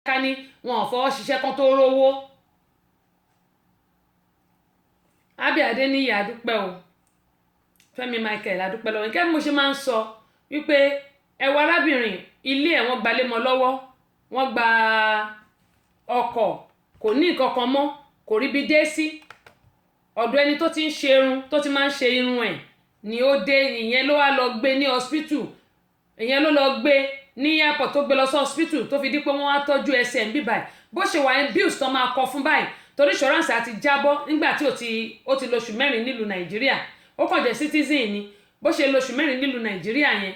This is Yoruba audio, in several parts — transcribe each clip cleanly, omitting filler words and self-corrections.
ká ní wọn ò fọwọ́ ṣiṣẹ́ kan tó rówó. Abby Adeniyi adúpẹ́ o, Fẹ́mi Michael adúpẹ́ lọ́wọ́. Kẹ́ bí mo ṣe máa ń sọ wípé ẹwà arábìnrin ilé ẹ̀ wọ́n gbalé mọ́ lọ́wọ́, wọ́n gba ọkọ̀, kò ní nǹkan kan mọ́, kò rí bí dé sí. Ọ̀dọ̀ ẹni tó ti ń ṣe irun, tó ti máa ń ṣe irun ẹ̀ ni ó dé, ìyẹn ló wá lọ gbé ní hospital, ìyẹn ló lọ gbé ní airport tó gbé lọ sí hospital tó fi di pé wọ́n wá tọ́jú ẹsẹ̀ ń bí báyìí. Bó ṣe wà ní bills tó máa kọ fún báyìí torí insurance àti jábọ́ nígbà tí ó ti lóṣù 4 nílùú Nàìjíríà. Ó kàn jẹ́ citizen ni. Bó ṣe lóṣù 4 nílùú Nàìjíríà yẹn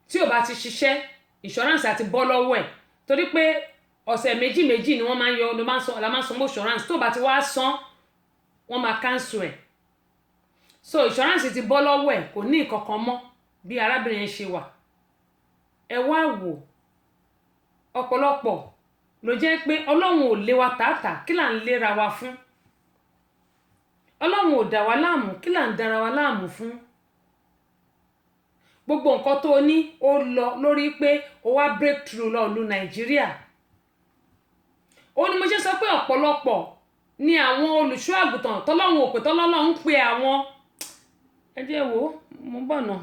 tí ò bá ti ṣiṣẹ́ insurance àti bọ́ lọ́wọ́ ẹ̀ torí pé ọ̀sẹ̀ méjì ni wọ́n máa ń yọ la máa ń san mọ́ insurance tó bá ti wá san wọ́n máa cancel ẹ̀. So insurance ti bọ́ lọ́wọ́ ẹ̀ kò ní nǹkan kan mọ́ bí arábìnrin yẹn ṣe wà. Ẹ wá wò ọ̀pọ̀lọpọ̀ ló jẹ́ pé Ọlọ́run ò lé wa tààtà kí là ń léra wa fún. Ọlọ́run ò dà wá láàmú kí là ń dára wa láàmú fún. Gbogbo nǹkan tó ní ó lọ lórí pé ó wá breakthrough lọ ìlú Nàìjíríà. Ó ní mo ṣe sọ pé ọ̀pọ̀lọpọ̀ ni àwọn olùṣọ́ àgùntàn tọ́lọ́run ò pè tọ́lọ́run ń pe àwọn. Ẹ jẹ́ wò mo bọ̀ náà.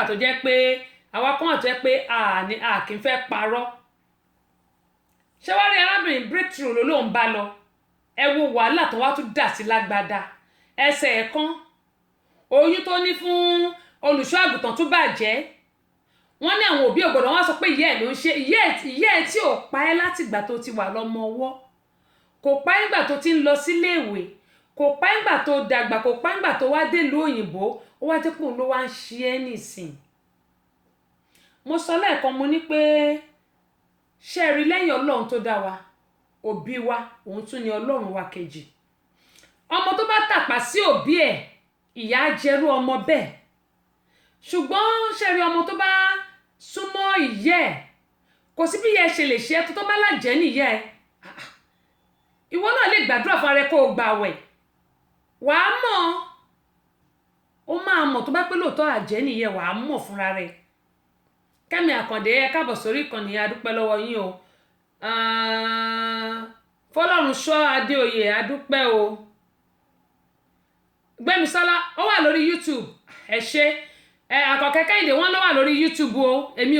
Tó jẹ́ pé àwa kan àti jẹ́ pé a kì í fẹ́ parọ́. Ṣé wá rí arábìnrin breakthrough ló ń bá lọ. Ẹ wo wàhálà tó wá tún dà sí lágbádá. Ẹsẹ̀ ẹ̀ kan oyún tó ní fún olùṣọ́ àgùntàn tún bàjẹ́. Wọ́n ní àwọn òbí ògbọ́dọ̀ wọ́n sọ pé ìyá ẹ̀ ló ń ṣe ìyá ẹ̀ tí ò pa ẹ́ láti ìgbà tó ti wà lọ́mọ ọwọ́, kò pa ẹ́ ìgbà tó ti ń lọ sílé ìwé, kò pa ẹ́ ìgbà tó dàgbà, kò pa ẹ́ ìgbà tó wá délùú òyìnbó, ó wá dé pò ló wá ń ṣe ẹ́ nìsín. Mo sọ lẹ́ẹ̀kan mo ní pé ṣé rí lẹ́yìn Ọlọ́run tó dá wa òbí wa òun tún ni Ọlọ́run wa kejì. Ọmọ tó bá tàpá sí òbí ẹ̀ ìyà jẹrú ọmọ bẹ́ẹ̀. Ṣùgbọ́n ṣé rí ọmọ tó bá súnmọ́ ìyá ẹ̀ kò sí bí ìyá ẹ̀ ṣe lè ṣe tó bá lájẹ́ níyà ẹ̀. Ìwọ náà lè gbàdúrà fún ara ẹ kó o gbààwẹ̀. Wàá mọ̀ ó máa mọ̀ tó bá pé lóòótọ́ àjẹ́ níyà ẹ̀ wàá mọ̀ fúnra rẹ̀. Kẹ́mi Àkàndé ẹ káàbọ̀ sórí ìkànnì adúpẹ́ lọ́wọ́ yín o. Fọlọ́runṣọ́ Adéoyè adúpẹ́ o. Gbẹ́misọ́lá ó wà lórí YouTube ẹ ṣé. Àkànkẹ́ Kẹ́hìndé wọ́n ló wà lórí YouTube o. Èmi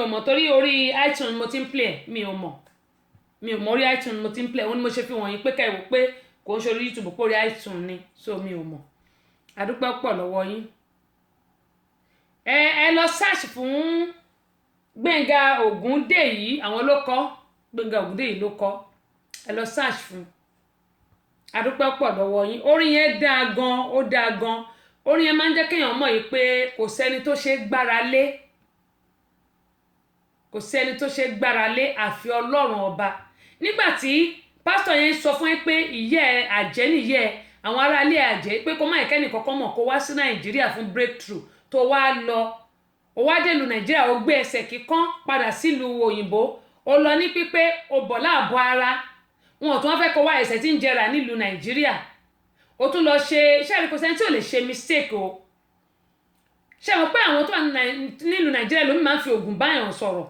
ò mọ̀ torí orí iTunes mo ti ń play mi ò mọ̀ orí iTunes mo ti ń play òun ni mo ṣe fi wọ̀nyí pé kẹ́wò pé kò ń ṣe orí YouTube pé orí iTunes ni so mi ò mọ̀. Adúpẹ́ pọ̀ lọ́wọ́ yín. Ẹ lọ search fún Gbénga Ògúndèyí àwọn ló kọ Gbénga Ògúndèyí ló kọ ẹ lọ search fún. Adúpẹ́ pọ̀ lọ́wọ́ yín. Orin yẹn dáa gan ó dáa gan. Orin yẹn máa ń jẹ́ kéèyàn mọ̀ yìí pé kò sẹ́ni tó ṣe gbára lé, kò sẹ́ni tó ṣe gbára lé àfi Ọlọ́run ọba. Nígbà tí pásítọ̀ yẹn sọ fún ẹ pé ìyá ẹ àjẹ́ nìyá ẹ àwọn aráalé àjẹ́ pé kó má ẹ̀kẹ́ni kankan mọ̀ kó wá sí Nàìjíríà fún breakthrough tó wá lọ ó wá délùú Nàìjíríà ó gbé ẹsẹ̀ kíkán padà sílùú òyìnbó ó lọ ní pípé ó bọ̀ láàbọ̀ ara wọn ò tún wá fẹ́ kó wá ẹsẹ̀ tí ń jẹrà nílùú Nàìjíríà ó tún lọ ṣe iṣẹ́ àríkọsẹ́ tí ò lè ṣe mistake o. Ṣé mo pé àwọn tó wà nílùú Nàìjíríà lómi máa ń fi oògùn báyàn sọ̀rọ̀.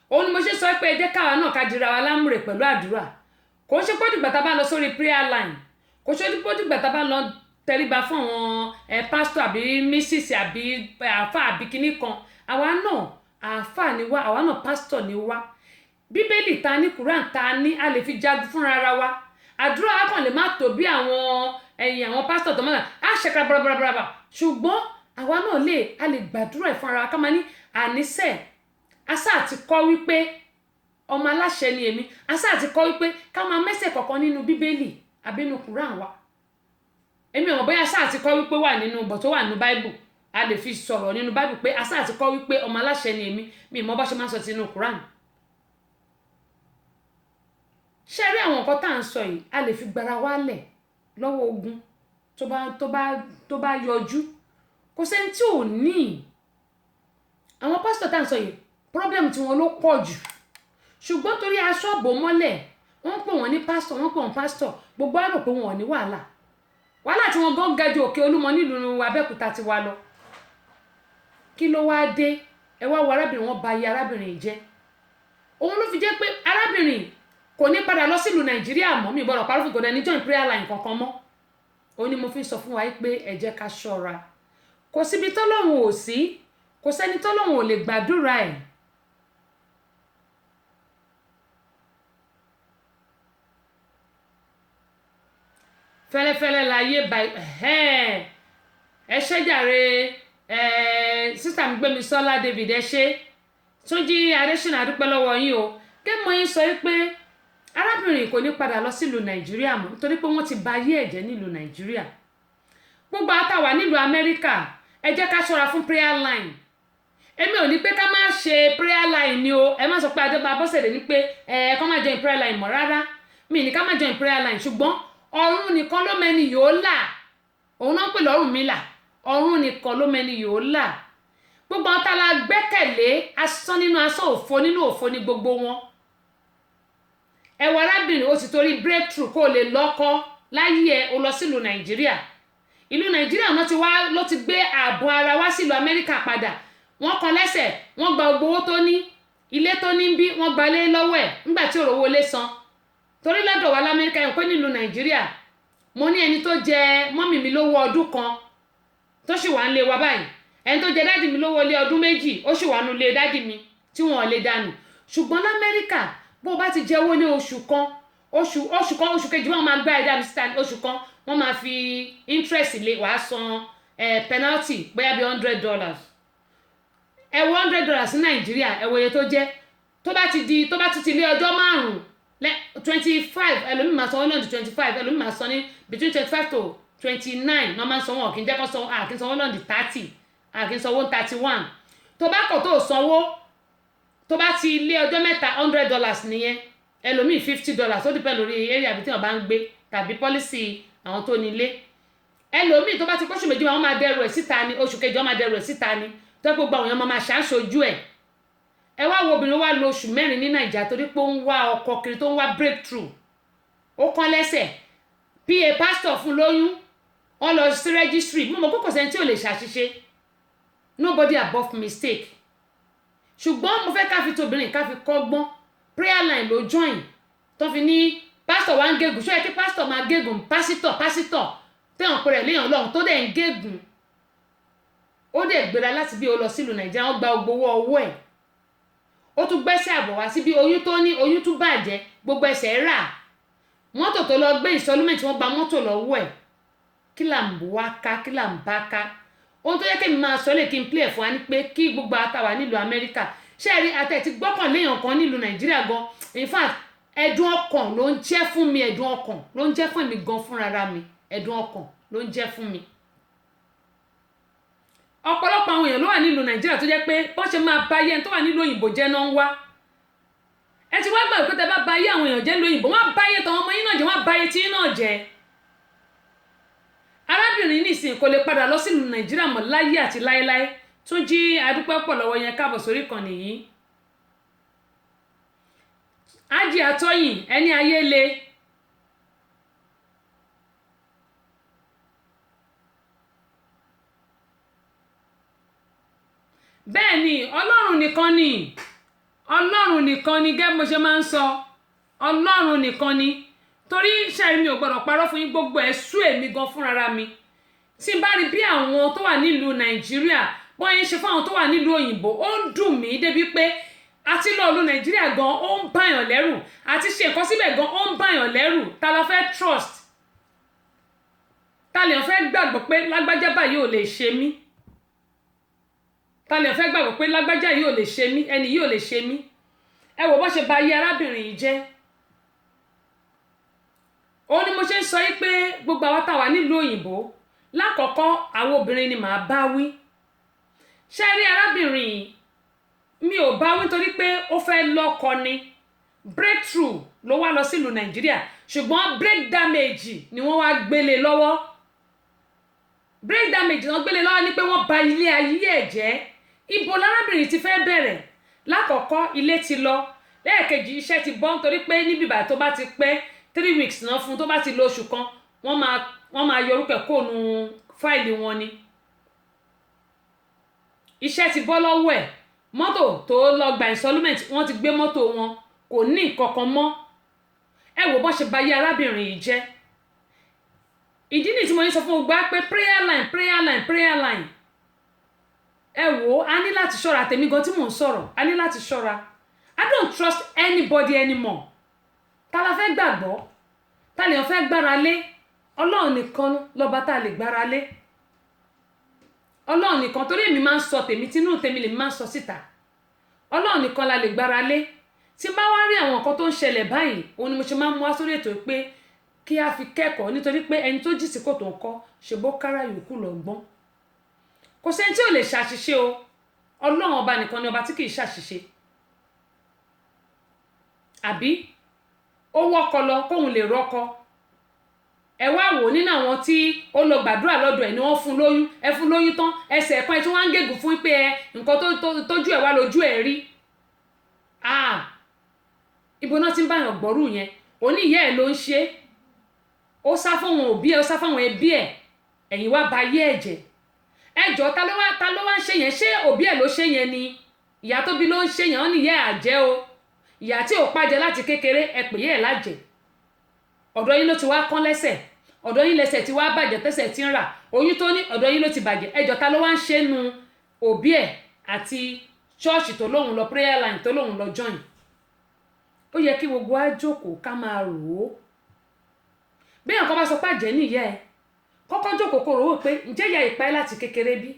Òun ni mo ṣe sọ pé ẹ jẹ́ káwa náà ká dira wa lámùrè pẹ̀lú àdúrà. Kò ṣe pé dìgbà tá bá lọ sórí prayer line, kò ṣe pé dìgbà tá bá lọ tẹríba fún àwọn pásítọ̀ àbí mísìsì àbí àáfà àbí kinní kan. Àwa náà àáfà ni wá, àwa náà pásítọ̀ ni wá. Bíbélì ta ní Quran ta ní a lè fi jagun fúnra ara wa. Àdúrà á kàn lè má tó bí àwọn pásítọ̀ tó máa á ṣẹ̀ka bàbàbàbà. Ṣùgbọ́n àwa náà a lè gbàdúrà fún ara wa ká máa ní àníṣe asá àti kọ́ wípé ọmọ aláṣẹ ni èmi asá àti kọ́ wípé ká máa mẹ́sẹ̀ kọ̀ọ̀kan nínú Bíbélì àbí nínú Quran wa. Èmi ò mọ̀ bóyá asá àti kọ́ wípé wà nínú bọ̀ tó wà nínú Bible a lè fi sọ̀rọ̀ nínú Bible pé asá àti kọ́ wípé ọmọ aláṣẹ ni èmi mi mọ̀ bá ṣe máa ń sọ ti nínú Quran. Ṣé rí àwọn nǹkan tá à ń sọ yìí a lè fi gbara wálẹ̀ lọ́wọ́ ogun tó bá yọjú kò sẹ́ni tí ò ní. Àwọn pásítọ̀ tá à ń sọ yìí problem tí wọn ló pọ̀ jù ṣùgbọ́n torí aṣọ bò mọ́lẹ̀ wọ́n pè wọ́n ní pásítọ̀ wọ́n pè wọ́n pásítọ̀ gbogbo àrò pé wọn ò ní wàhálà tí wọ́n gan ga ju Òkè Olúmọ nílùú Abẹ́òkúta ti wá lọ. Kí ló wá dé? Ẹ wá wo arábìnrin, wọn bà ayé arábìnrin yìí jẹ́. Òun ló fi jẹ́ pé arábìnrin kò ní padà lọ sílùú Nàìjíríà mọ́, mi gbọ́dọ̀ parọ́ fún kò dẹni join prayer line kankan mọ́. Ó ní mo fi sọ fún wa pé ẹ jẹ́ ká ṣọ́ra, kò síbi tọ́lọ́run ò sí, kò sẹ́ni tọ́lọ́run ò lè gbàdúrà ẹ̀. Fẹ́lẹ́fẹ́lẹ́ láyé ẹ ṣé jàre sísà mi Gbémisọ́lá David ẹ ṣé, Túnjí Adéṣínà dúpẹ́ lọ́wọ́ yín o. Kẹ́mọ̀ yín sọ pé arábìnrin kò ní padà lọ sílùú Nàìjíríà mọ́ nítorí pé wọ́n ti bà ayé ẹ̀ jẹ́ nílùú Nàìjíríà. Gbogbo àtàwà nílùú Amẹ́ríkà ẹ jẹ́ ká ṣọ́ra fún prayer line. Èmi ò ní pé ká má ṣe prayer line ni o, ẹ má sọ pé Adébá Bọ́sẹ̀dé ní pé kọ́ má join prayer line mọ́ rárá, mi ní ká má join prayer line, ṣùgbọ́n ọ̀run nìkan ló mẹ́ni yóò là, òun náà ń pè lọ́rùn mi là, ọ̀run nìkan ló mẹ́ni yóò là. Gbogbo àwọn tá la gbẹ́kẹ̀lé asán nínú asán, òfo nínú òfo ni gbogbo wọn. Ẹ wo arábìnrin, ó sì torí breakthrough kó lè lọ́kọ láyé ẹ ó lọ sílùú Nàìjíríà. Ìlú Nàìjíríà náà ti wá ló ti gbé ààbò ara wá sílùú Amẹ́ríkà padà. Wọ́n kan lẹ́sẹ̀, wọ́n gba gbogbo owó tó ní, ilé tó ní bí wọ́n gba lé lọ́wọ́ ẹ̀ nígbà tí òrò owó lé san. Torí lọ́dọ̀ wa l'Amẹ́ríkà yẹn pé nílùú Nàìjíríà mo ní ẹni tó jẹ mọ́mì mi lówó ọdún kan tó sì wà ń lé wa báyìí, ẹni tó jẹ dádì mi lówó lé ọdún méjì ó sì wà nù lé dádì mi tí wọn ò lè dànù. Ṣùgbọ́n l'Amẹ́ríkà bó bá ti jẹ owó ní oṣù kan oṣù kejì wọn máa gbá ẹ̀dá mi síta, oṣù kan wọ́n máa fi interest lé wàá san penalty bóyá bí $100. Ẹ wo $100 ní Nàìjíríà, ẹ wo iye tó jẹ́. Tó bá tún ti lé ọjọ́ márùn-ún 25, ẹlòmíì máa sanwó lọ́ndì 25, ẹlòmíì máa san ní between 25 to 29 náà máa ń sanwó, kì í jẹ́ kó sanwó, kì í sanwó lọ́ndì 30, kì í sanwó 31. Tó bá kọ̀ tó sanwó, tó bá ti lé ọjọ́ mẹ́ta $100 nìyẹn, ẹlòmíì $50, ó dìpẹ́ lórí area àbí tí wọ́n bá ń gbé tàbí policy àwọn tó nílé. Ẹlòmíì tó bá ti pọ́ṣù méjì wọn máa dẹrù ẹ̀ síta ni, oṣù kejì wọn máa dẹrù ẹ̀ síta ni, tó gbogbo àwọn èèyàn máa ṣàṣojú ẹ̀. Ẹ wá wo obìnrin wá lo oṣù 4 ní Nàìjíríà torí pé ó ń wá ọkọ kiri, tó ń wá breakthrough. Ó kán lẹ́sẹ̀, PA pastor fún lóyún, wọ́n lọ sí registry. Mo mọ̀ pé kò sẹ́ni tí ò lè ṣàṣìṣe, nobody above mistake. Ṣùgbọ́n mo fẹ́ ká fi tóbìnrin ká fi kọ́gbọ́n. Prayer line ló join tó fi ní pastor wá ń gégùn. Ṣó yẹ kí pastor máa gégùn? Pásítọ̀ tẹ́wọ̀n pé rẹ̀ léèyàn Ọlọ́run tó dẹ̀ ń gégùn. Ó dẹ̀ gbéra láti bí ó lọ sílùú Nàìjíríà, wọ́n gba gbowó owó ẹ̀. Ó tún gbẹ́sẹ̀ àbọ̀ wá síbi oyún tó ní, oyún tún bàjẹ́, gbogbo ẹsẹ̀ rà. Mọ́tò tó lọ gbé installment, wọ́n gba mọ́tò lọ́wọ́ ẹ̀. Kí là ń bù wá ká, kí là ń bá ká. Ohun tó yẹ kí mi máa sọ lè kí n play fún wa ní pé kí gbogbo àtàwà nílùú Amẹ́ríkà ṣé ẹ rí àtẹ̀ tí gbọ́kàn léèyàn kan nílùú Nàìjíríà gan. In fact ẹ̀dùn ọkàn ló ń jẹ́ fún mi, ẹ̀dùn ọkàn ló ń jẹ́ fún mi gan fúnra mi, ẹ̀dùn ọkàn ló ń jẹ́ fún mi. Ọ̀pọ̀lọpọ̀ àwọn èèyàn ló wà nílùú Nàìjíríà tó jẹ́ pé bọ́n ṣe máa bá yẹn tó wà nílùú òyìnbó jẹ́ náà ń wá. Ẹ ti wá gbà pé tẹ bá bá yé àwọn èèyàn jẹ́ lóyìnbó, wọ́n á bá yé tàwọn ọmọ yín náà jẹ́, wọ́n á bá yé tí yín náà jẹ́. Arábìnrin nísìnyí kò lè padà lọ sílùú Nàìjíríà mọ́ láyé àti láéláé. Túnjí adúpẹ́ pọ̀ lọ́wọ́ yẹn, káàbọ̀ sórí ìkànnì yìí. Ájì Àtọ́yìn ẹni ayé le. Bẹ́ẹ̀ ni Ọlọ́run nìkan ni, Ọlọ́run nìkan ni, gẹ́gẹ́ mo ṣe máa ń sọ, Ọlọ́run nìkan ni. Torí ṣẹ́rí mi ò gbọ́dọ̀ parọ́ fún yín, gbogbo ẹ̀ sú èmi gan fúnra mi. Tí n bá rí bí àwọn tó wà nílùú Nàìjíríà bọ́n yẹn ṣe fún àwọn tó wà nílùú òyìnbó, ó ń dùn mí débi pé àti lọ ìlú Nàìjíríà gan ó ń báyàn lẹ́rù, àti ṣe nǹkan síbẹ̀ gan ó ń báyàn lẹ́rù. Ta la fẹ́ trust? Ta lè fẹ́ gbàgbọ́ pé lágbájá báyìí ò lè ṣe mí? Ta lè fẹ́ gbàgbọ́ pé lágbájá yìí ò lè ṣe mí, ẹni yìí ò lè ṣe mí? Ẹ wò bó ṣe bà ayé arábìnrin yìí jẹ́. Ó ní mo ṣe ń sọ yí pé gbogbo àwọn táwa nílùú òyìnbó, lákọ̀ọ́kọ́ àwọn obìnrin ni màá bá wí. Ṣé rí arábìnrin yìí, mi ò bá wí nítorí pé ó fẹ́ lọ́kọ ni. Breakthrough ló wá lọ sílùú Nàìjíríà, ṣùgbọ́n break damage ni wọ́n wá gbélé lọ́wọ́. Break damage náà gbélé lọ́wọ́ ni pé wọ́n bà ilé ayé ẹ̀ jẹ́. Ibo lárábìnrin ti fẹ́ bẹ̀rẹ̀? Lákọ̀ọ́kọ́ ilé ti lọ, lẹ́ẹ̀kejì iṣẹ́ ti bọ́ nítorí pé níbi ìbàdàn tó bá ti pẹ́ 3 weeks náà fún tó bá ti lo oṣù kan wọ́n máa yọ orúkọ ẹ̀ kó nu fáìlì wọn ni iṣẹ́ ti bọ́ lọ́wọ́ ẹ̀ mọ́tò tó lọ gba installment wọ́n ti gbé mọ́tò wọn kò ní ìkankan mọ́ ẹ wò bọ́n ṣe bayé arábìnrin yìí jẹ́ ìdí nìyí tí mo ní sọ fún gbogbo pé prayer line ẹ wò a ní láti ṣọ́ra tèmi gan tí mò ń sọ̀rọ̀ a ní láti ṣọ́ra I don't trust anybody anymore ta la fẹ́ gbàgbọ́ ta lè fẹ́ gbára lé ọlọ́run nìkan lọ́ba tá a lè gbára lé ọlọ́run nìkan torí èmi máa ń sọ tèmi tínú tèmi lèmi máa ń sọ síta ọlọ́run nìkan la lè gbára lé tí bá wá rí àwọn nǹkan tó ń ṣẹlẹ̀ báyìí òun ni mo ṣe máa ń mú wá sórí ètò pé kí a fi kẹ́kọ̀ọ́ nítorí pé ẹni tó jí sí kò tó ń kọ́ ṣe bó kára yòókù lọ́gbọ́n kò sẹ́ni tí ò lè ṣàṣìṣe o ọlọ́run ọba nìkan ni ọba tí kì í ṣàṣìṣe àbí ó wọ́kọ lọ kóun lè rọ́kọ ẹ wá wò nínú àwọn tí ó lọ gbàdúrà lọ́dọ̀ ẹ̀ ni wọ́n fún lóyún ẹ fún lóyún tán ẹsẹ̀ ẹ̀kan ẹ̀ tí wọ́n á ń gègùn fún pé ẹ nǹkan tójú ẹ̀ wá lójú ẹ̀ rí ibo náà ti ń báyàn gbọ́rù yẹn òní ìyá ẹ̀ ló ń ṣe ó sá fáwọn òbí ẹ̀ ó sá fáwọn ẹbí ẹ̀ ẹ̀yìn wá ba ayé ẹ̀ jẹ́ ẹjọ́ ta ló wá ń ṣe yẹn ṣé òbí ẹ̀ ló ṣe yẹn ni ìyá tó bí ló ń ṣe yẹn ó ní ìyá ẹ̀ àjẹ́ o ìyá tí ò pàjẹ́ láti kékeré ẹ pè yẹ́ ẹ̀ lájẹ́ ọ̀dọ̀ yín ló ti wá kán lẹ́sẹ̀ ọ̀dọ̀ yín lẹ́sẹ̀ tí wá bàjẹ́ tẹ́sẹ̀ tí ń rà oyún tó ní ọ̀dọ̀ yín ló ti bàjẹ́ ẹjọ́ ta ló wá ń ṣe nu òbí ẹ̀ àti ṣọ́ọ̀ṣì tó lóun lọ prayer line tó lóun lọ join ó yẹ kí gbogbo á jókòó ká máa rò ó bí nǹkan bá sọ pàjẹ́ nìyá ẹ kọ́kọ́ jókòó kó rò ó pé ǹjẹ́ ìyá ìpa ẹ́ láti kékeré bí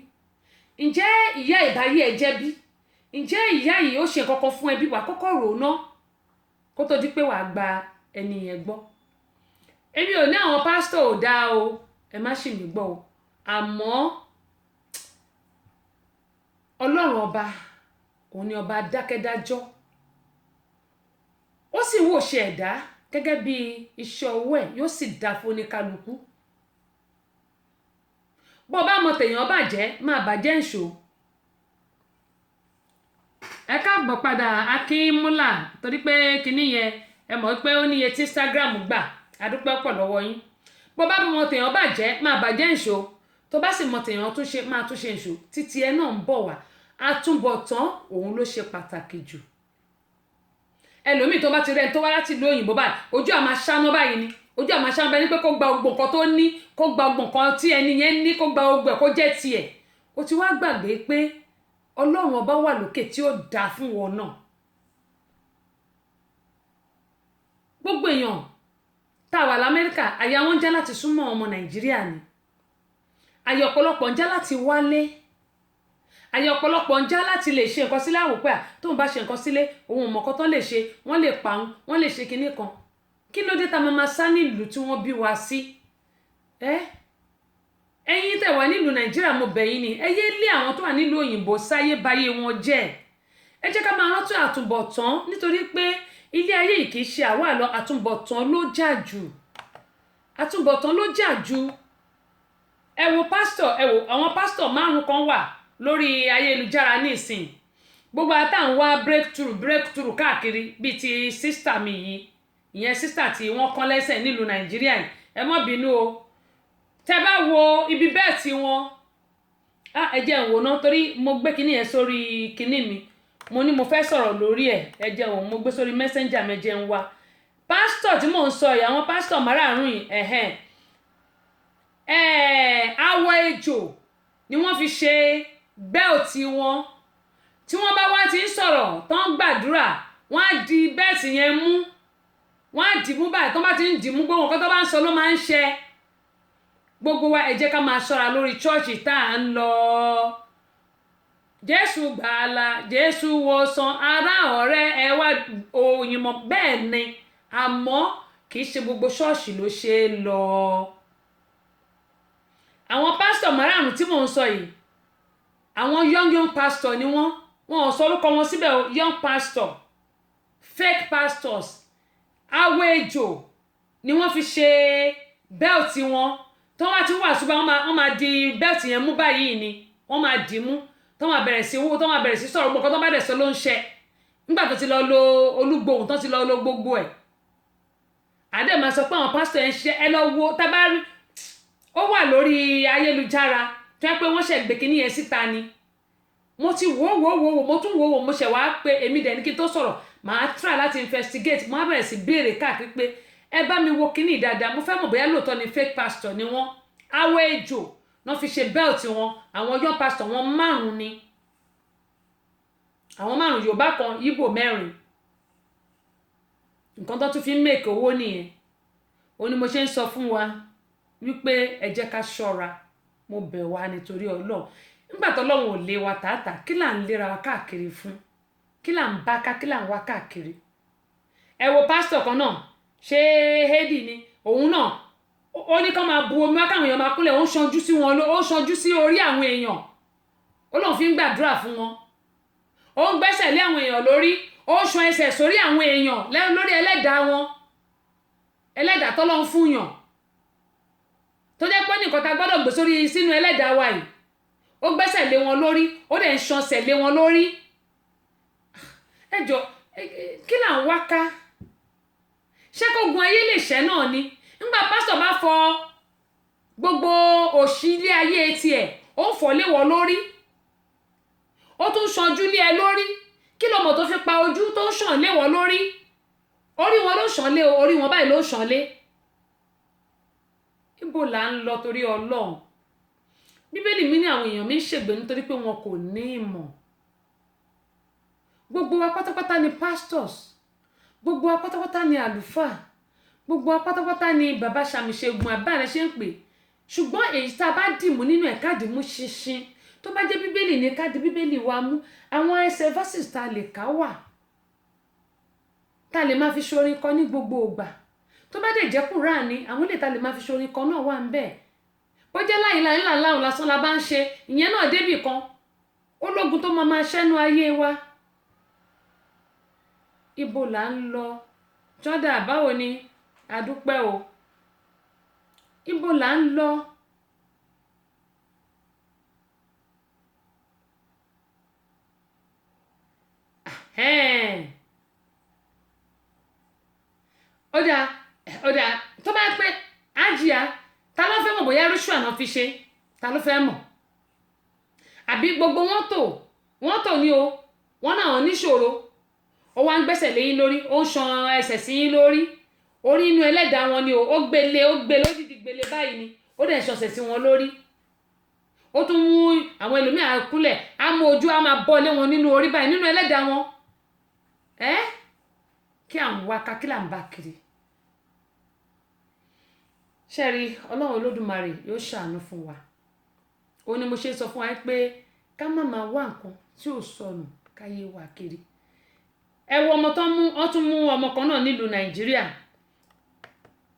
ǹjẹ́ ìyá ìbáyé ẹ jẹ́ bí ǹjẹ́ ìyá yìí ó ṣe kankan fún ẹbí wà kọ́kọ́ rò ó ná kó tó di pé wàá gba ẹni yẹn gbọ́ èmi ò ní àwọn pásítọ̀ ò dáa o ẹ má ṣì mí gbọ́ o àmọ́ ọlọ́run ọba òun ni ọba dákẹ́dájọ́ ó sì wò ṣe ẹ̀dá gẹ́gẹ́ bí iṣẹ́ ọwọ́ ẹ̀ yóò sì dá fún oníkálukú bó bá mọ tèèyàn bàjẹ́ máa bàjẹ́ ìṣó ẹ káàbọ̀ padà akínmúlà torí pé kinní yẹn ẹ mọ̀ pé ó níye tí Instagram gbà adúpẹ́ pọ̀ lọ́wọ́ yín bó bá mọ tèèyàn bàjẹ́ máa bàjẹ́ ìṣó tó bá sì mọ tèèyàn túnṣe máa túnṣe ìṣó títí ẹ náà ń bọ̀ wá àtúbọ̀tán òun ló ṣe pàtàkì jù ẹlòmíì tó bá ti rẹ́ni tó wá láti ìlú òyìnbó báyìí ojú àmà ṣáná báyìí ni ojú àmà ṣáná báyìí ni pé kó gba gbogbo nǹkan tó ní kó gba gbogbo nǹkan tí ẹni yẹn ní kó gba gbogbo ẹ̀ kó jẹ́ tiẹ̀ o ti wá gbàgbé pé ọlọ́run ọba wà lókè tí ó dáa fún wọn náà gbogbo èèyàn tá a wà lamẹ́ríkà àyà wọn já láti súnmọ́ ọmọ nàìjíríà ni àyà ọ̀pọ̀lọpọ̀ ń já láti wálé àyè ọ̀pọ̀lọpọ̀ ń já láti lè ṣe nǹkan sílé àwòpẹ́ à tóun bá ṣe nǹkan sílé òun ò mọ̀kọ́ tán lè ṣe wọ́n lè pa òun wọ́n lè ṣe kinní kan kí ló dé ta máa sá nílùú tí wọ́n bí wa sí ẹ̀yin tẹ̀ wá nílùú nàìjíríà mo bẹ̀ yín ni ẹ yé lé àwọn tó wà nílùú òyìnbó sáyé báyé wọn jẹ́ ẹ jẹ́ ká máa rántí àtúbọ̀tán nítorí pé ilé ayé yìí kì í ṣe àwa lọ àtúbọ̀tán ló jà jù àtúbọ̀tán ló jà jù ẹ wo pásítọ̀ ẹ wo àwọn pásítọ̀ 5 kan wà lórí ayélujára ní ìsìn gbogbo àtàwọn wá breakthrough káàkiri bíi ti sísítà mi yìí ìyẹn sísítà tí wọ́n kán lẹ́sẹ̀ nílùú nàìjíríà yìí ẹ má bínú o tẹ́ bá wo ibi bẹ́ẹ̀ tí wọ́n ẹ jẹ́ n wò ná torí mo gbé kinní yẹn sórí kinní mi mo ní mo fẹ́ sọ̀rọ̀ lórí ẹ̀ ẹ jẹ́ wò mo gbé sórí messenger mi jẹ́ ń wá pásítọ̀ tí mò ń sọ yìí àwọn pásítọ̀ márààrún yìí awọ ejò ni wọ́n fi ṣe bẹ́ẹ̀tì wọn tí wọ́n bá wá ti ń sọ̀rọ̀ tó ń gbàdúrà wọ́n á di bẹ́ẹ̀tì yẹn mú wọ́n á dì mú báyìí tó bá ti ń dì mú gbogbo nǹkan tó bá ń sọ ló máa ń ṣe gbogbo wa ẹ jẹ́ ká máa ṣọ́ra lórí chọ́ọ̀chì tá à ń lọ jésù gbàlà jésù wòsàn ará ọ̀rẹ́ ẹ wá òyìnbó bẹ́ẹ̀ ni àmọ́ kì í ṣe gbogbo ṣọ́ọ̀ṣì ló ṣe é lọ àwọn pásítọ̀ márààrún tí mò ń sọ yìí àwọn young pastor ni wọ́n ò sọ orúkọ wọn síbẹ̀ o young pastor fake pastors awọ ejò ni wọ́n fi ṣe bẹ́ẹ̀tì wọn tó wá ti wà ṣùgbọ́n wọ́n máa di bẹ́ẹ̀tì yẹn mú báyìí ni wọ́n máa dì mú tó máa bẹ̀rẹ̀ sí owó tó máa bẹ̀rẹ̀ sí sọ̀rọ̀ gbọ́n tó bá dẹ̀ sọ ló ń ṣe nígbà tó ti lọ lo olúgbòhùn tó ti lọ lo gbogbo ẹ̀ àdé máa sọ pé àwọn pásítọ̀ ẹ̀ ń ṣe ẹ lọ wo tábàárí ó wà lórí ayélujára tó yẹ pé wọ́n ṣẹ̀ gbé kinní yẹn síta ni mo ti wò mo tún wò mo ṣẹ̀ wá pé èmi dẹ̀ ní kí n tó sọ̀rọ̀ màá try láti investigate mo á bẹ̀rẹ̀ sí béèrè káàkiri pé ẹ bá mi wo kinní dáadáa mo fẹ́ mọ̀ bóyá lóòótọ́ ni fake pastor ni wọ́n awọ ejò náà fi ṣe belt wọn àwọn young pastor wọn 5 ni àwọn 5 Yorùbá kan Ìgbò 4 nǹkan tó tún fi ń make owó nìyẹn ó ní mo ṣe ń sọ fún wa wípé ẹ jẹ́ ká ṣọ́ra mo bẹ̀ wá nítorí Ọlọ́run nígbà tó Ọlọ́run ò lé wa tààtà kí là ń léra wa káàkiri fún kí là ń bá ká kí là ń wá káàkiri ẹ wo pásítọ̀ kan náà ṣé Hedi ni òun náà ó ní kán máa bu omi wá káwọn èèyàn máa kúnlẹ̀ ó ń ṣanjú sí wọn ó ń ṣanjú sí orí àwọn èèyàn ó lóun fi ń gbàdúrà fún wọn ó ń gbẹ́sẹ̀ lé àwọn èèyàn lórí ó ń ṣan ẹsẹ̀ sórí àwọn èèyàn lórí ẹlẹ́dàá wọn ẹlẹ́dàá tọ́lọ́ ń fúnyàn tó jẹ́ pé nìkan tá gbọ́dọ̀ gbé sórí sínú ẹlẹ́dàá wa yìí ó gbẹ́sẹ̀ lé wọn lórí ó dẹ̀ ń ṣanṣẹ̀ lé wọn lórí ẹjọ́ kí là ń wá ká ṣé kó gun ayé lè ṣẹ́ náà ni nígbà pásítọ̀ bá fọ gbogbo òṣì ilé ayé tiẹ̀ ó ń fọ́ lé wọn lórí ó tún ṣanjú lé ẹ lórí kí ló mọ̀ tó fi pa ojú tó ń ṣàn lé wọn lórí orí wọn ló ṣàn lé orí wọn báyìí ló ṣàn lé ibo là ń lọ torí Ọlọ́run bíbélì mi ní àwọn èèyàn mi ń ṣègbè nítorí pé wọn kò ní ìmọ̀ gbogbo wa pátápátá ni pastors gbogbo wa pátápátá ni àlùfáà gbogbo wa pátápátá ni bàbá ṣàmìṣègùn àbáàrẹ ṣe ń pè ṣùgbọ́n èyí tá a bá dìmú nínú ẹ̀ ká dìmú ṣinṣin tó bá jẹ́ bíbélì ní ká di bíbélì wa mú àwọn ẹsẹ̀ verses tá a lè kà wà tá a lè máa fi ṣorin kọ ní gbogbo ìgbà tó bá dẹ̀ jẹ́ Kùránì àwọn ilé tá a lè máa fi ṣorin kọ náà wà ń bẹ̀ bó jẹ́ láìláì ńláńláhùn lásán la bá ń ṣe ìyẹn náà débì kan ológun tó máa ṣẹ́nu ayé wa ibo là ń lọ jọ́dá báwo ni àdúpẹ́ o ibo là ń lọ ọ̀dà tó bá pẹ́ ájíà ta ló fẹ́ mọ̀ bóyá ritual náà fi ṣe ta ló fẹ́ mọ̀ àbí gbogbo wọ́n tò ní o wọ́n náà níṣòro ó wá ń gbẹ́sẹ̀ lé yín lórí ó ń ṣan ẹsẹ̀ sí yín lórí orí inú ẹlẹ́dàá wọn ni o ó gbé lódìdí gbélé báyìí ni ó dẹ̀ ṣọ̀sẹ̀ sí wọn lórí ó tún mú àwọn ẹlòmíà kúnlẹ̀ á mú ojú á máa bọ́ lé wọn nínú orí báyìí nínú ẹlẹ́dàá wọn kí à ń wá ká kí là ń bá kiri ṣẹ́rí Ọlọ́run Olódùmarè yóò ṣàánú fún wa ó ní mo ṣe sọ fún wa pé ká má máa wá nǹkan tí ò sọnù káyé wá kiri ẹ wo ọmọ wọ́n tún mú ọmọ kan náà nílùú Nàìjíríà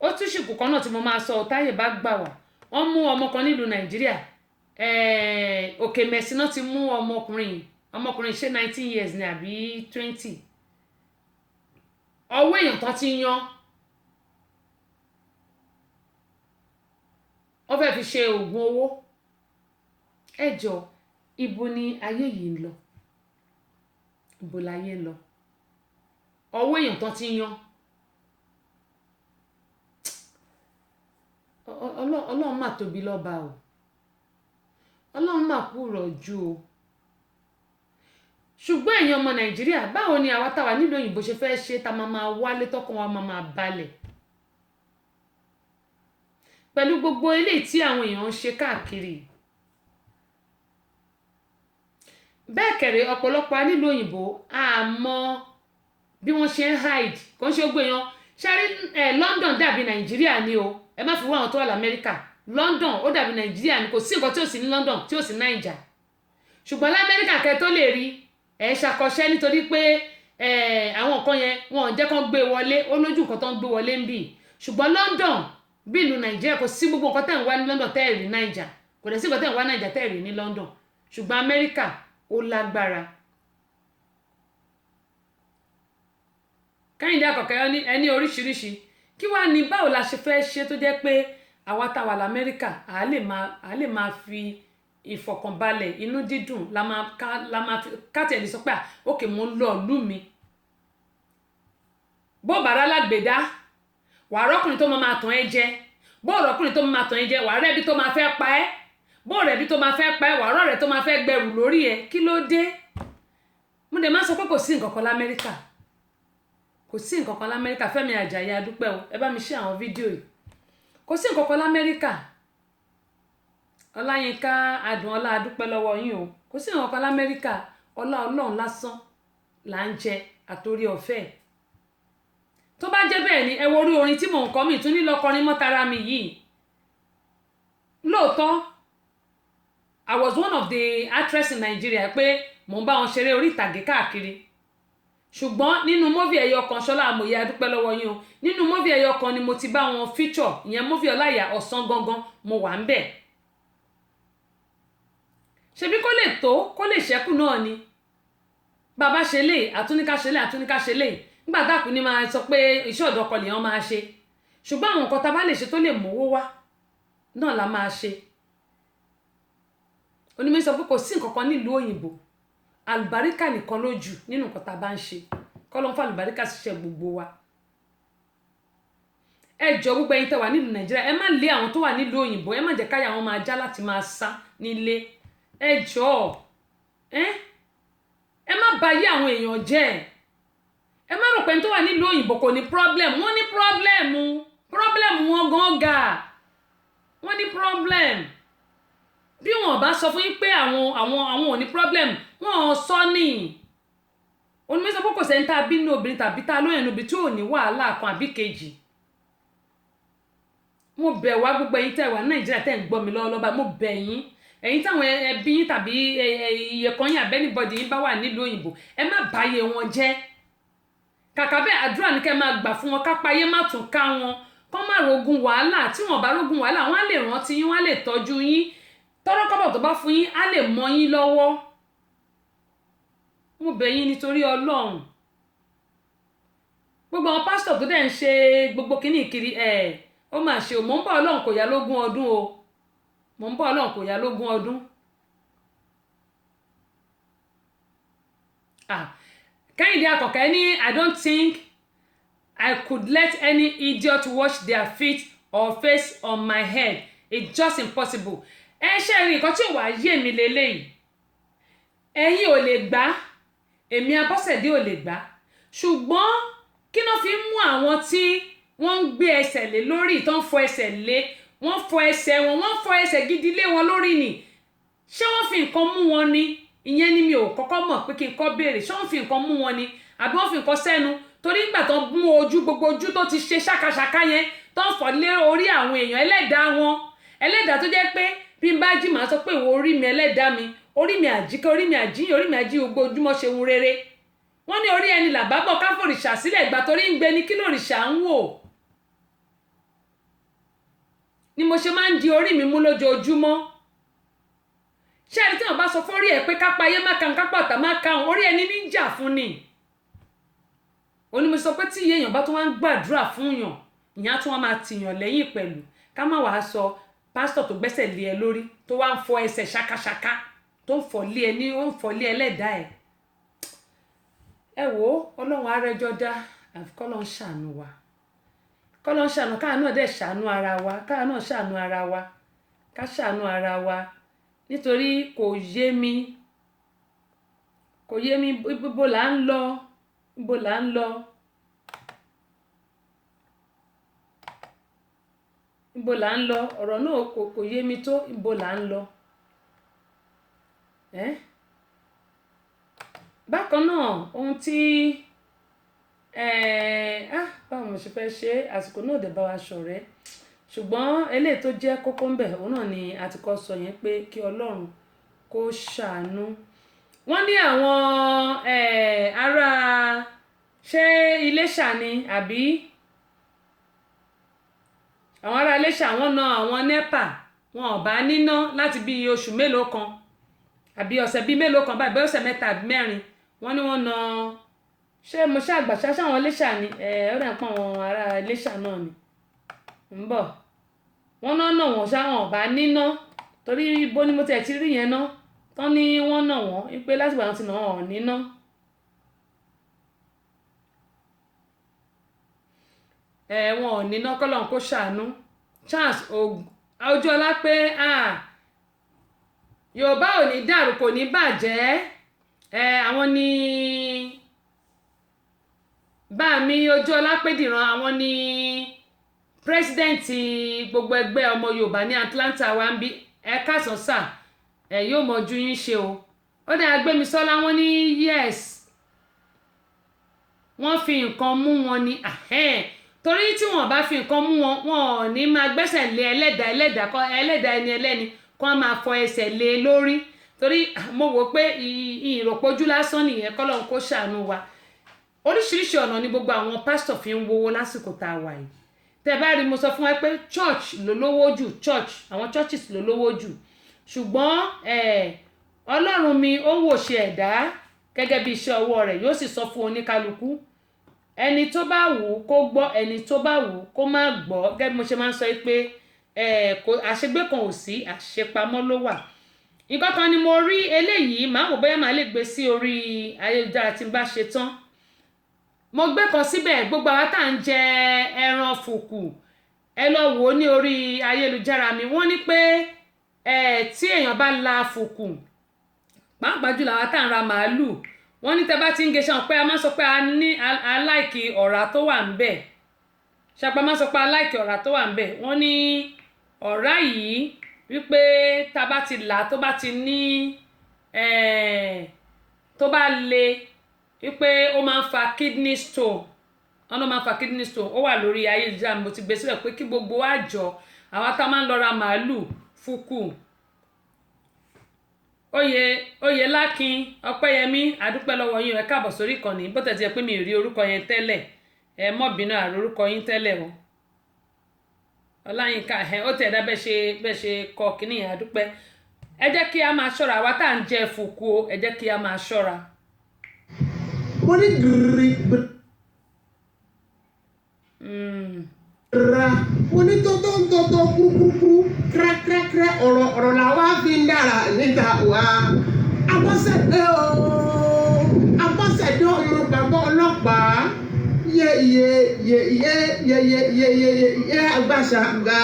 ó tún ṣìkù kan náà tí mo máa sọ táyè bá gbà wá wọ́n mú ọmọ kan nílùú Nàìjíríà Òkè Mẹ́sì náà ti mú ọmọkùnrin ṣe 19 years ní àbí 20 ọwọ́ èèyàn tó ti yan wọ́n fẹ́ fi ṣe oògùn owó ẹjọ́ ibo ni ayé yìí ń lọ ibo láyé ń lọ ọwọ́ èèyàn tó ti yan Ọlọ́run mà tóbi lọ́ba o Ọlọ́run mà kú rọ̀jú o ṣùgbọ́n èèyàn ọmọ Nàìjíríà báwo ni àwa táwa nílùú òyìnbó ṣe fẹ́ ṣe tá máa wálé tọkàn wa máa balẹ̀ pẹ̀lú gbogbo eléyìí tí àwọn èèyàn ń ṣe káàkiri bẹ́ẹ̀ kẹ̀rẹ̀ ọ̀pọ̀lọpọ̀ nílùú òyìnbó àmọ́ bí wọ́n ṣe ń hide kò ń ṣe gbogbo èèyàn ṣárí London dàbí Nàìjíríà ni o ẹ má fi wá àwọn tó wà l'Amẹ́ríkà London ó dàbí Nàìjíríà ni kò sí nǹkan tí ò sí ní London tí ò sí Naija ṣùgbọ́n l'Amẹ́ríkà kẹ́ tó lè rí ṣàkọsẹ́ nítorí pé àwọn nǹkan yẹn wọn ò jẹ́ kán gbé wọlé ó lójú nǹkan tó ń gbé wọlé ń bì ṣùgbọ́n London bí ìlú Nàìjíríà kò sí gbogbo nǹkan tẹ̀ ń wá ní London tẹ́ ẹ̀ rí Naija kò dẹ̀ sí nǹkan tẹ̀ ń wá Naija tẹ́ ẹ̀ rí ní London ṣùgbọ́n Amẹ́ríkà ó lágbára. Kẹ́hìndé Àkànkẹ́ ẹni oríṣiríṣi kí wàá ní báwo la ṣe fẹ́ ṣe tó jẹ́ pé àwa tá wà l'Amẹ́ríkà à lè máa fi ìfọ̀kànbalẹ̀ inú dídùn la máa ká tẹ̀lé sọ pé òkè mo ń lọ ìlú mi bó bàrá lágbèdá wàá rọ́kùnrin tó máa tàn ẹ́ jẹ, bó rọ́kùnrin tó máa tàn ẹ́ jẹ wàá rẹ́bi tó máa fẹ́ pa ẹ́, bó rẹ́bi tó máa fẹ́ pa ẹ́ wàá rọ́rẹ́ tó máa fẹ́ gbẹrù lórí ẹ. Kí ló dé? Mo dẹ̀ máa sọ pé kò sí nǹkan kan l'Amẹ́ríkà, kò sí nǹkan kan l'Amẹ́ríkà. Fẹ́mi Àjàyí adúpẹ́ o, ẹ bá mi ṣe àwọn fídíò yìí. Kò sí nǹkan kan l'Amẹ́ríkà. Ọláyínká Adùnọlá adúpẹ́ lọ́wọ́ yín o. Kò sí nǹkan kan l'Amẹ́ríkà. Ọlá Ọlọ́run lásán là ń jẹ àtòrí ọ̀fẹ́. Tó bá jẹ́ bẹ́ẹ̀ ni ẹ wo orí orin tí mò ń kọ mi tún ní lọ kọrin mọ́ tara mi yìí. Lóòótọ́ I was one of the actress in Nigeria pé mò ń bá wọn ṣeré orí ìtàgé káàkiri, ṣùgbọ́n nínú móvì ẹyọ kan Ṣọlá Amòye adúpẹ́ lọ́wọ́ yín o, nínú móvì ẹyọ kan ni mo ti bá wọn feature, ìyẹn móvì Ọláìyá Ọ̀sán gangan mo wà ń bẹ̀. Ṣebí kó lè tó kó lè ṣẹ́kù náà ni bàbá ṣe lè àtúníká ṣe lè àtúníká ṣe lè nígbà tá a kù ní máa sọ pé iṣẹ́ ọ̀dọ́ ọkọ lèèyàn máa ṣe, ṣùgbọ́n àwọn nǹkan tá a bá lè ṣe tó lè mówó wá náà la máa ṣe. Onímọ̀ sọ pé kò sí nǹkan kan nílùú òyìnbó, àlùbáríkà nìkan ló jù nínú nǹkan tá a bá ń ṣe. Kọ́ ló ń fa àlùbáríkà ṣiṣẹ́ gbogbo wa. Ẹ jọ gbogbo ẹ̀yin tẹ́ wà nílùú Nàìjíríà, ẹ má lé àwọn tó wà nílùú òyìnbó, ẹ má jẹ́ káyà wọn máa já láti máa sá nílé. Ẹ jọ ẹ má bà yé àwọn èèyàn jẹ́. Ẹ má rò pé ẹni tó wà nílùú òyìnbó kò ní problem. Wọ́n ní problem wọn gan ga. Wọ́n ní problem. Bí wọn bá sọ fún yín pé àwọn ò ní problem, wọn ò sọ ní. Onímọ̀ sọ pé kò sẹ́ni tá a bí nínú obìnrin tàbí tá a lóyún obìnrin tí ò ní wàhálà kan àbí kejì. Mo bẹ̀ wá gbogbo ẹ̀yin tẹ́ wà ní Nàìjíríà tẹ́ ń gbọ́ mi lọ́wọ́lọ́wọ́ báyìí, mo bẹ̀ yín. Ẹ̀yin táwọn ẹbí yín tàbí iye kan yín àbẹ́nibọ̀dì yín bá wà nílùú òyìnbó, ẹ má báyé wọn jẹ́. Kàkà bẹ́ẹ̀ àdúrà ní kẹ́ máa gbà fún wọn, kápáyé má tún ká wọn, kọ́ má rogun wàhálà. Tí wọ́n bá rogun wàhálà wọ́n á lè rántí yín, wọ́n á lè tọ́jú yín. Tọ́rọ́kọ́bọ̀ tó bá fún yín á lè mọ yín lọ́wọ́. Mo bẹ̀ yín nítorí Ọlọ́run. Gbogbo àwọn pásítọ̀ tó dẹ̀ ń ṣe gbogbo kíní kiri ó mà ṣe o. Mò ń bọ̀ Ọlọ́run kò yá lógún ọdún o. Mò ń bọ̀ Ọlọ́run kò yá lógún ọdún. Kẹ́hìndé Àkànkẹ́ ní I don't think I could let any idiot wash their feet or face on my head. It's just impossible. Ẹ ṣe rí nǹkan tí ò wá yé mi lélẹ́yìí. Ẹ̀yin ò lè gbà, èmi Abọ́sẹ̀dé ò lè gbà. Ṣùgbọ́n kí ló fi mú àwọn tí wọ́n ń gbé ẹsẹ̀ lé lórí tó ń fọ ẹsẹ̀ lé, wọ́n fọ ẹsẹ̀ wọn, wọ́n fọ ẹsẹ̀ gidi lé wọn lórí ni. Ṣé wọ́n fi nǹkan mú wọn ni? Ìyẹn ni mi ò kọ́kọ́ mọ̀ pé kí n kọ́ béèrè. Ṣé wọ́n fi nǹkan mú wọn ni? Àbí wọ́n fi nǹkan sẹ́nu? Torí ìgbà tó mú ojú, gbogbo ojú tó ti ṣe ṣàkàṣàkà yẹn tó ń fọ lé orí àwọn èèyàn ẹlẹ́dàá wọn. Ẹlẹ́dàá tó jẹ́ pé bí n bá jí màá sọ pé ìwọ orí mi ẹlẹ́dàá mi, orí mi àjíkẹ́, orí mi àjíyàn, orí mi àjí gbogbo ojúmọ́ ṣe hun rere. Wọ́n ní orí ẹni làbábọ̀ ká fòrìṣà sílẹ̀ ìgbà torí ń gbé ni kí lòrìṣà ń wò. Ni mo ṣe máa ń di orí mi mú lójoojúmọ́. Ṣé ẹni tí wọ́n bá sọ fórí ẹ̀ pé kápá ayé má kan kápá ọ̀tá má kan, orí ẹni ní jà fún ni. Ó ní mo sọ pé tí èèyàn bá tún wá ń gbàdúrà fún yàn, ìyẹn á tún wá máa tìyàn lẹ́yìn pẹ̀lú. Ká má wàá sọ pásítọ̀ tó gbẹ́sẹ̀ lé ẹ lórí tó wá ń fọ ẹsẹ̀ ṣàkàṣàkà tó ń fọ lé ẹ ní ó ń fọ lé ẹlẹ́dàá ẹ̀. Ẹ wò ó, Ọlọ́run arẹjọ́ dá, àfi k'Ọlọ́run ṣàánú wa. K'Ọlọ́run ṣàánú, káà náà dẹ̀ ṣàánú ara wa, káà náà ṣàánú ara wa, ká ṣàánú ara wa. Nítorí kò yé mi ibo là ń lọ, ibo là ń lọ, ibo là ń lọ, ọ̀rọ̀ náà kò yé mi tó, ibo là ń lọ. Bákan náà ohun tí báwo mo ṣe fẹ́ ṣe, àsìkò náà dẹ̀ bá wa ṣọ̀rẹ́, ṣùgbọ́n eléyìí tó jẹ́ kókó ń bẹ̀ òun náà ni a ti kọ́ sọ yẹn pé kí Ọlọ́run kó ṣàánú. Wọ́n ní àwọn ará ṣé Iléṣà ni àbí àwọn ará Iléṣà wọ́n na àwọn NEPA, wọn ò bá níná láti bí oṣù mélòó kan àbí ọ̀sẹ̀ bí mélòó kan báyìí, bẹ́ẹ̀ ọ̀sẹ̀ mẹ́ta àbí mẹ́rin. Wọ́n ní wọ́n na, ṣé mo ṣàgbà ṣáṣá àwọn Iléṣà ni ó dà pọ̀ àwọn ará Iléṣà náà ni ń bọ̀. Wọ́n náà wọ́n ṣá wọn ò bá níná, torí bó ni mo tẹ̀ ti rí yẹn ná tán ní wọ́n nà wọ́n wípé láti ìgbà tí nà wọ́n ò níná. wọn ò níná kọ́lọ́n kó ṣàánú. Charles Ojúọlá pé Yorùbá ò ní dàrú kò ní bàjẹ́. Àwọn ni bá mi Ojúọlá pé dìran, àwọn ni pírẹsidẹ́ǹtì gbogbo ẹgbẹ́ ọmọ Yorùbá ní Atlanta wa ń bí. Ẹ káàsán sà, yóò mọ ojú yín ṣe o. Ó dá Gbémisọ́lá wọn ní yes wọ́n fi nǹkan mú wọn ni torí tí wọ́n bá fi nǹkan mú wọn wọn ò ní máa gbẹ́sẹ̀ lé ẹlẹ́dàá ẹni ẹlẹ́ni kó máa fọ ẹsẹ̀ lé lórí. Torí mo wò pé ìròpójú lásán nìyẹn, kọ́lọ́run kó ṣàánú wa. Oríṣiríṣi ọ̀nà ni gbogbo àwọn pásítọ̀ fi ń wowó lásìkò tá a wà yìí. Tẹ́ bá rí mo sọ fún wa pé church ló lówó jù, àwọn churches ló lówó jù. Ṣùgbọ́n Ọlọ́run mi ó wò ṣe ẹ̀dá gẹ́gẹ́ bí iṣẹ́ ọwọ́ rẹ̀, yóò sì sọ fún oníkálukú. Ẹni tó bá wù ú kó gbọ́, ẹni tó bá wù ú kó má gbọ́. Gẹ́gẹ́ bí mo ṣe máa ń sọ pé àṣegbé kan ò sí, àṣepamọ́ ló wà. Nǹkan kan ni mo rí eléyìí, màá wò bóyá màá lè gbé sí orí ayélujára tí n bá ṣe tán. Mo gbé kan síbẹ̀, gbogbo àwa tá à ń jẹ ẹran fùkù, ẹ lọ wò ó ní orí ayélujára mi. Wọ́n ní pé tí èèyàn bá la fùkù, pàápàá jùlọ àwa tá à ń ra màálù, wọ́n ní tẹ́ bá ti ń gé ṣan pé a máa sọ pé a láìkì ọ̀rá tó wà ń bẹ̀. Ṣàpá máa sọ pé a láìkì ọ̀rá tó wà ń bẹ̀. Wọ́n ní ọ̀rá yìí wípé tá bá ti là tó bá ti ní tó bá le wípé ó máa ń fa kidney stone. Wọ́n ló máa ń fa kidney stone. Ó wà lórí ayélujára, mo ti gbé sílẹ̀ pé kí gbogbo wa jọ àwa tá máa ń lọ ra màálù fùkù. Oyè Lákin Ọpẹ́yẹmí, àdúpẹ́ lọ́wọ́ yín, ẹ káàbọ̀ sórí ìkànnì. Bó tẹ̀ ti jẹ́ pé mi ò rí orúkọ yẹn tẹ́lẹ̀, ẹ mọ́ bínú àrò orúkọ yín tẹ́lẹ̀ o. Ọláyínká ó tẹ̀ dá bẹ́ẹ̀ ṣe kọ kíní yẹn, àdúpẹ́. Ẹ jẹ́ kí a máa ṣọ́ra, àwa tá à ń jẹ fùkù o, ẹ jẹ́ kí a máa ṣọ́ra. Mo ní mo ní tó kúrúkúrú kírákírákírá ọ̀rọ̀ làwa fi ń dára níta wa. Abọ́sẹ̀dé ọmọ bàbá ọlọ́pàá yẹ agbáṣàgà.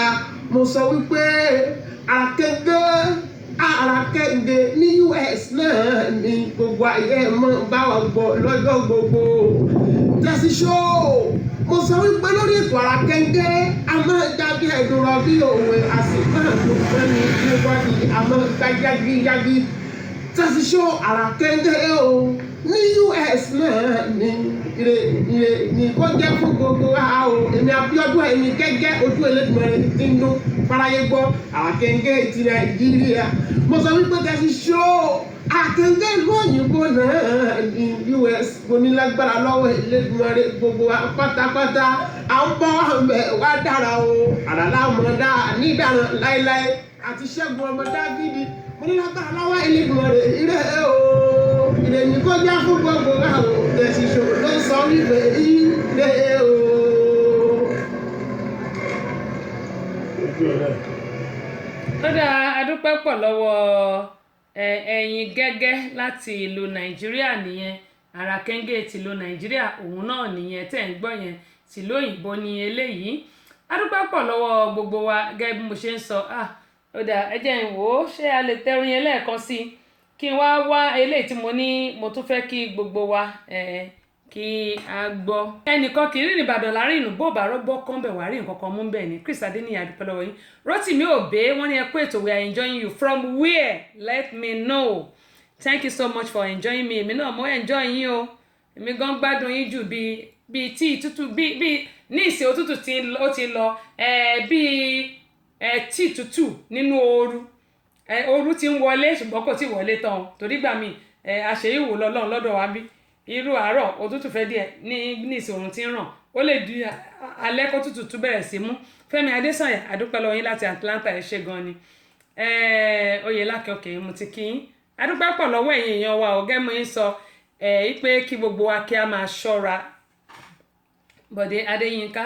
Mo sọ wípé àràkẹ́gbẹ́ ní US náà ni gbogbo ayé mọ́ bá wa gbọ́ lọ́jọ́ gbogbo. Tẹ́sí ṣó mo sọ wípé lórí ètò àràkẹ́gbẹ́ a máa jáde ẹ̀dùnrọ̀ bí òwe àsìkò àtúntò ní níwájú a máa gbá yágíyágí. Tẹ́sí ṣó àràkẹ́gbẹ́ o ní US náà ni kó jẹ́ fún gbogbo wa o. Èmi Abíọ́dún ẹni gẹ́gẹ́ ojú Elédùmarè ti ń dún fáráyé gbọ́ àràkẹ́gbẹ́ ti Nàìjíríà. Mo sọ wípé tẹ́sí ṣó àkẹ́gbẹ́ ìlú òyìnbó náà ní US. Mo ní lágbára lọ́wọ́ Elédùmarè gbogbo wa pátápátá à ń bọ́ àmẹ́ wá dára o. Àràlá ọmọdá nídàrán láéláé àti Ṣẹ́gun ọmọ Dáfídì. Mo ní lágbára lọ́wọ́ Elédùmarè ire o. Ire ní kó já fún gbogbo wa o. Tẹ́sí ṣó ló sọ wípé ire o. Ó dá adúpẹ́ pọ̀ lọ́wọ́ ẹ̀yin gẹ́gẹ́ láti ìlú Nàìjíríà nìyẹn. Àràkẹ́gbẹ́ ti ìlú Nàìjíríà òun náà nìyẹn tẹ́ ń gbọ́ yẹn, tìlú òyìnbó ni eléyìí. Adúpẹ́ pọ̀ lọ́wọ́ gbogbo wa gẹ́gẹ́ bí mo ṣe ń sọ. Ó dá ẹ jẹ́ n wò ó, ṣé a lè tẹ orin yẹn lẹ́ẹ̀kan sí kí n wá eléyìí tí mo ní mo tún fẹ́ kí gbogbo wa kí a gbọ́. Ẹnìkan kì í rìn Ìbàdàn láàrin ìlú, bó bá rọ́gbọ́ kán bẹ̀ wá rí nǹkan kan mú bẹ́ẹ̀ ni. Chris Adéníyì, àdúpẹ́ lọ́wọ́ yín. Rótìmí Òbé wọ́n ní ẹ kú ètò, we are enjoying you from where, let me know. Thank you so much for enjoying me. Èmi náà mo enjoy yín o. Èmi gan gbádùn yín jù bí tíì tútù bí ní ìsìn òtútù tí ó ti lọ bí tíì tútù nínú ooru. Ooru ti ń wọlé ṣùgbọ́n kò tí wọlé tán torí gbà mí àṣeyìwò lọ́lọ́run lọ́dọ̀ wa bí. Irú àárọ̀ òtútù fẹ́ díẹ̀ ní ìsìn òrùn tí ń ràn, ó lè di alẹ́ kó tútù tún bẹ̀rẹ̀ sí mú. Fẹ́mi Adésànyà, àdúpẹ́ lọ́wọ́ yín láti Atlanta, ẹ ṣé gan ni. Oyè Lákin òkè mo ti kí yín. Àdúpẹ́ pọ̀ lọ́wọ́ ẹ̀yin èèyàn wa ọ̀gẹ́ mo ń sọ pé kí gbogbo wa kí a máa ṣọ́ra. Bọ̀dé Adéyínká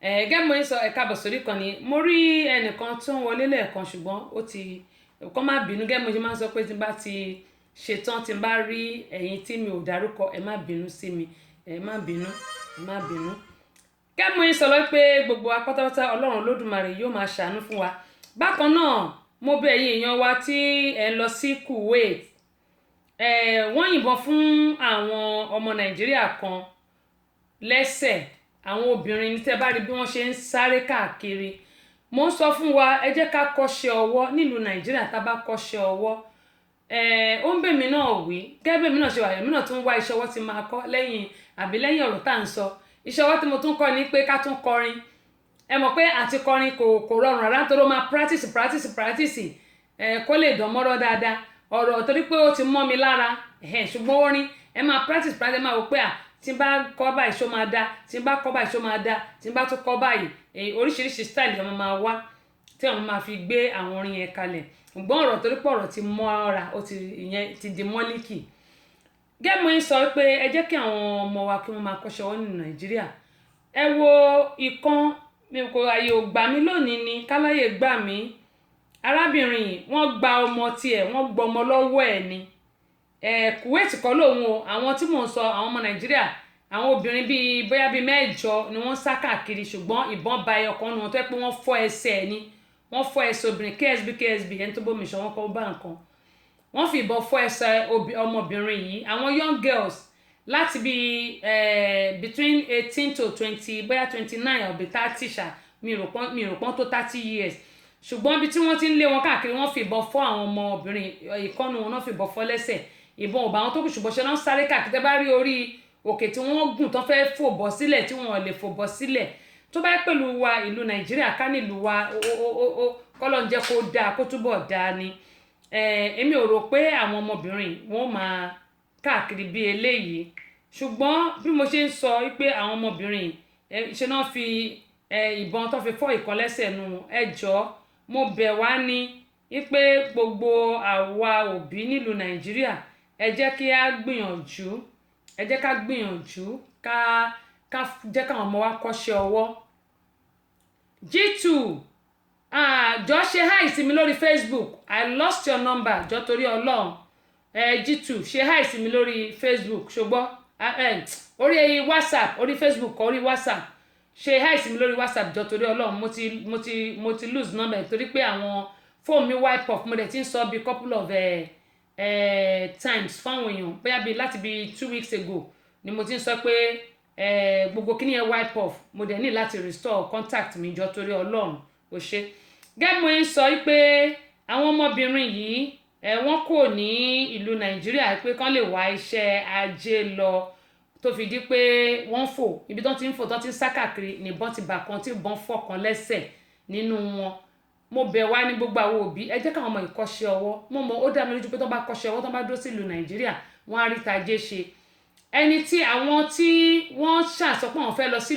gẹ́gẹ́ mo ń sọ ẹ káàbọ̀ sórí ìkànnì. Mo rí ẹnìkan tó ń wọlé lẹ́ẹ̀kan ṣùgbọ́n ó ti kọ́ má bínú. Gẹ́gẹ́ mo ṣe máa ń sọ pé tí n bá ti ṣetán, tí n bá rí ẹ̀yin tí mi ò dárúkọ ẹ má bínú sí mi, ẹ má bínú. kẹ́mu yín sọ lọ pé gbogbo apátápátá ọlọ́run olódùmarè yóò máa ṣàánú fún wa bákan náà mo bẹ̀ ẹ̀yin èèyàn wa tí ẹ lọ sí Kuwait wọ́n yìnbọn fún àwọn ọmọ Nàìjíríà kan lẹ́sẹ̀ àwọn obìnrin ní tẹ́ bá rí bí wọ́n ṣe ń sáré káàkiri mo ń sọ fún wa ẹ jẹ́ ká kọ́ṣẹ́ ọwọ́ nílùú Nàìjíríà tá a bá kọ́ṣẹ́ ọwọ́ ó ń bèmí náà wí gẹ́gẹ́ bèmí náà ṣe wà èmi náà tún wá iṣẹ́ ọwọ́ tí máa kọ́ lẹ́yìn ọ̀rọ̀ tá à ń sọ iṣẹ́ ọwọ́ tí mo tún kọ́ ni pé ká tún kọrin ẹ mọ̀ pé àti kọrin kò rọrùn rárá nítorí ó máa practice kó lè dán mọ́rọ́ dáadáa ọ̀rọ̀ torí pé ó ti mọ́ mi lára ṣùgbọ́n orin ẹ máa practice máa wò pé tí n bá kọ́ báyìí ṣó máa dá tí n bá kọ́ báyìí ṣó máa dá tí n bá tún kọ́ báyìí oríṣiríṣi style ọmọ máa wá tí àwọn máa fi gbé àwọn orin yẹn kalẹ̀ ṣùgbọ́n ọ̀rọ̀ torí pé ọ̀rọ̀ ti mọ́ra ìyẹn ti di mọ́líkì gẹ́mọ̀ yín sọ pé ẹ jẹ́ kí àwọn ọmọ wa kí wọ́n máa kọ́ṣẹ́ ọwọ́ nínú Nàìjíríà ẹ wo ìkan mi kò àyè ò gbà mí lónìí ni káláyè gbà mí arábìnrin wọ́n gba ọmọ tiẹ̀ wọ́n gbọmọ lọ́wọ́ ẹ̀ ni Kuwait kọ́ lòun o àwọn tí mò ń sọ àwọn ọmọ Nàìjíríà àwọn obìnrin bíi bóyá bíi 8 ni wọ́n sá káàkiri ṣùgbọ́n ìbọn ba ẹyọkan nu wọn tó yẹ pé wọ́n fọ́ ẹsẹ̀ ni wọ́n fọ́ ẹsẹ̀ obìnrin KSB ẹni tó bómi ṣọ wọn kọ́ bá nǹkan wọ́n fi ìbọn fọ́ ẹsẹ̀ ọmọbìnrin yìí àwọn young girls láti bíi between 18 to 20 bóyá 29 or 30 ṣá mi rò pọ́n tó 30 years ṣùgbọ́n ibi tí wọ́n ti ń lé wọn káàkiri wọ́n fi ìbọn fọ́ àwọn ọmọbìnrin ìkọ́nu wọn náà fi ìbọn fọ́ lẹ́sẹ̀ ìbọn ò bá wọn tó kù ṣùgbọ́n ṣe náà sáré káàkiri tẹ́ bá rí orí òkè tí wọ́n gùn tán fẹ́ fò bọ́ sílẹ̀ tí wọ́n lè fò bọ́ sílẹ̀ tó bá pẹ̀lú wa ìlú Nàìjíríà ká nílùú wa kọ́lọ́ ń jẹ́ kó dáa kó túbọ̀ dáa ni èmi ò rò pé àwọn ọmọbìnrin wọn máa káàkiri bí eléyìí ṣùgbọ́n bí mo ṣe ń sọ pé àwọn ọmọbìnrin ṣe náà fi ìbọn tó fi fọ́ ìkan lẹ́sẹ̀ nu ẹjọ́ mo bẹ̀ wá ní pé gbogbo àwa òbí nílùú Nàìjíríà ẹ jẹ́ kí á gbìyànjú ká jẹ́ káwọn ọmọ wa kọ́ṣẹ́ ọwọ́ G2 jọ ṣe hi sí mi lórí Facebook I lost your number jọ torí Ọlọ́run G2 ṣe hi sí mi lórí Facebook ṣùgbọ́n orí WhatsApp orí Facebook orí WhatsApp ṣe hi sí mi lórí WhatsApp jọ torí Ọlọ́run mo ti lose number torí pé àwọn fóònù mi wipe off mo dẹ̀ ti ń sọ bí couple of times fáwọn èèyàn bóyá bíi láti bíi 2 weeks ago ni mo ti ń sọ pé gbogbo kíní yẹn wipe off mo dẹ̀ ní láti restore contact mi jọ torí Ọlọ́run ó ṣe gẹ́gẹ́ mo ń sọ pé àwọn ọmọbìnrin yìí wọ́n kò ní ìlú Nàìjíríà pé kán lè wá iṣẹ́ ajé lọ tó fi di pé wọ́n fò ibi tó ti ń fò tó ti ń sá káàkiri nìbọn ti bà kan tí ìbọn fọ́ kan lẹ́sẹ̀ nínú wọn mo bẹ̀ wá ní gbogbo àwọn òbí ẹ jẹ́ káwọn ọmọ ìkọ́ṣẹ́ ọwọ́ ó dá mi lójú pé tó bá kọ́ṣẹ́ ọwọ́ tó bá dúró sí ìlú Nàìjíríà wọ́n á rí tajé ṣe àwọn tí wọ́n ṣàṣọpọ̀ wọn fẹ́ lọ sí